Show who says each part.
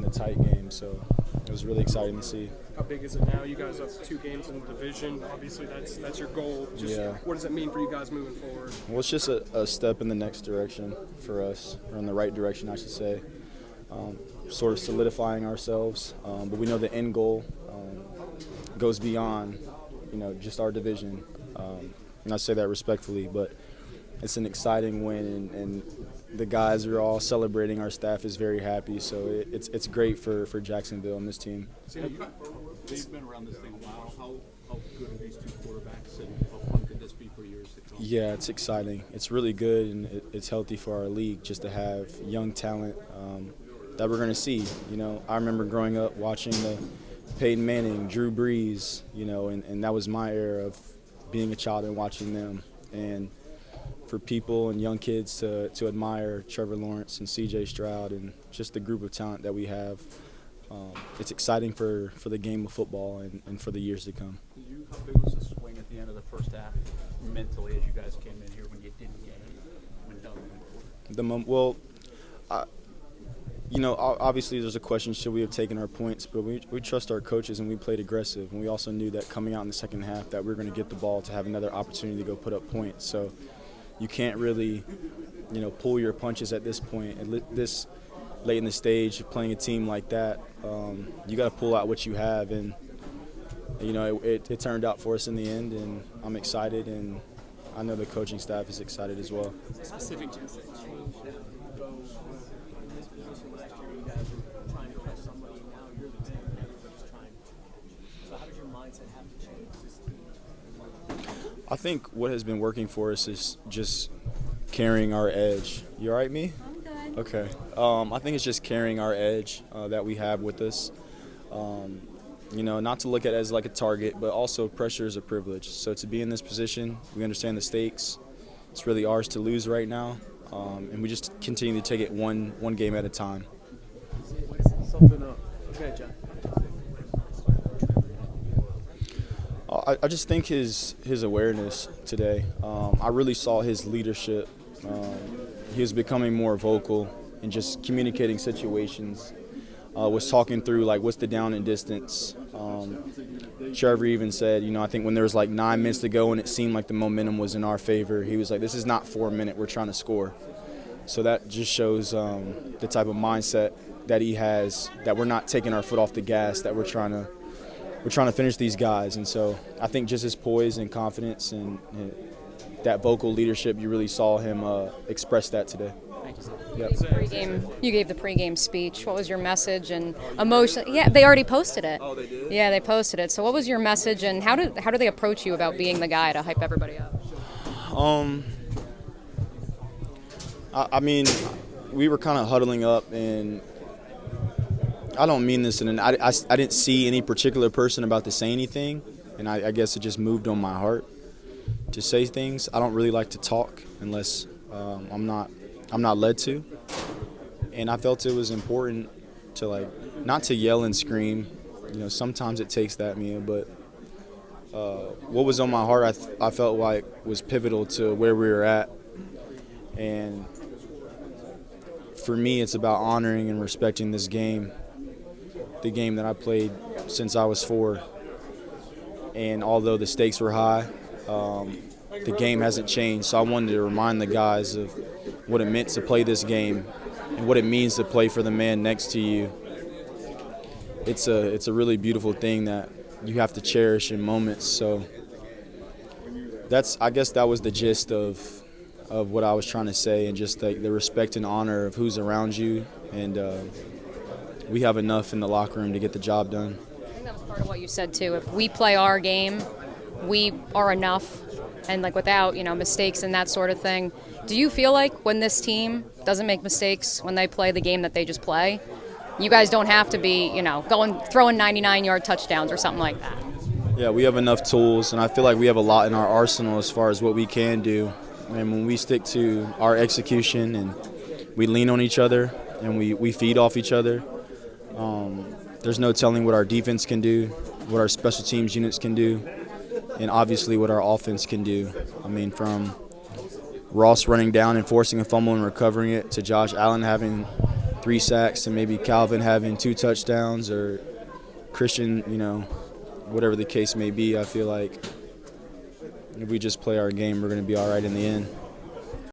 Speaker 1: a tight game. So it was really exciting to see.
Speaker 2: How big is it now? You guys have 2 games in the division. Obviously, that's your goal. What does it mean for you guys moving forward?
Speaker 1: Well, it's just a step in the next direction for us, or in the right direction, I should say. Sort of solidifying ourselves, but we know the end goal goes beyond, just our division. And I say that respectfully, but it's an exciting win, and the guys are all celebrating. Our staff is very happy, so it's great for Jacksonville and this team.
Speaker 3: They've been around this thing a while. How good are these 2 quarterbacks, and how fun could this be for years to come?
Speaker 1: Yeah, it's exciting. It's really good, and it's healthy for our league just to have young talent that we're going to see. I remember growing up watching the Peyton Manning, Drew Brees, and that was my era of being a child and watching them. And for people and young kids to admire Trevor Lawrence and C.J. Stroud and just the group of talent that we have, it's exciting for the game of football and for the years to come.
Speaker 3: How big was the swing at the end of the first half mentally as you guys came in here when you didn't get it?
Speaker 1: Obviously there's a question, should we have taken our points, but we trust our coaches and we played aggressive, and we also knew that coming out in the second half that we were going to get the ball to have another opportunity to go put up points. So you can't really, pull your punches at this point. At this late in the stage, playing a team like that, you got to pull out what you have, and it turned out for us in the end, and I'm excited, and I know the coaching staff is excited as well.
Speaker 2: Specific to
Speaker 1: I think what has been working for us is just carrying our edge. You all right, me?
Speaker 4: I'm good.
Speaker 1: Okay. I think it's just carrying our edge that we have with us. Not to look at it as like a target, but also pressure is a privilege. So to be in this position, we understand the stakes. It's really ours to lose right now, and we just continue to take it one game at a time.
Speaker 2: Something up. Okay, John.
Speaker 1: I just think his awareness today. I really saw his leadership. He was becoming more vocal and just communicating situations. Was talking through what's the down and distance. Trevor even said, I think when there was 9 minutes to go and it seemed like the momentum was in our favor, he was like, "This is not 4 minutes. We're trying to score." So that just shows the type of mindset that he has. That we're not taking our foot off the gas. That we're trying to finish these guys. And so I think just his poise and confidence and that vocal leadership, you really saw him express that today.
Speaker 2: Thank you, sir.
Speaker 1: Yep.
Speaker 4: You gave the pregame speech. What was your message and emotion? Yeah, they already posted it.
Speaker 1: Oh, they did?
Speaker 4: Yeah, they posted it. So what was your message, and how do they approach you about being the guy to hype everybody up?
Speaker 1: I mean, we were kind of huddling up, and I don't mean this, and I didn't see any particular person about to say anything, and I guess it just moved on my heart to say things. I don't really like to talk unless I'm not led to, and I felt it was important to not to yell and scream. Sometimes it takes that, but what was on my heart, I felt like was pivotal to where we were at, and for me, it's about honoring and respecting this game. The game that I played since I was 4, and although the stakes were high, the game hasn't changed. So I wanted to remind the guys of what it meant to play this game and what it means to play for the man next to you. It's a really beautiful thing that you have to cherish in moments. So I guess that was the gist of what I was trying to say, and just the respect and honor of who's around you, and we have enough in the locker room to get the job done.
Speaker 4: I think that was part of what you said too. If we play our game, we are enough, and without mistakes and that sort of thing. Do you feel like when this team doesn't make mistakes when they play the game that they just play, you guys don't have to be throwing 99-yard touchdowns or something like that?
Speaker 1: Yeah, we have enough tools, and I feel like we have a lot in our arsenal as far as what we can do. And when we stick to our execution and we lean on each other and we feed off each other, there's no telling what our defense can do, what our special teams units can do, and obviously what our offense can do. I mean, from Ross running down and forcing a fumble and recovering it to Josh Allen having 3 sacks to maybe Calvin having 2 touchdowns or Christian, whatever the case may be. I feel like if we just play our game, we're going to be all right in the end.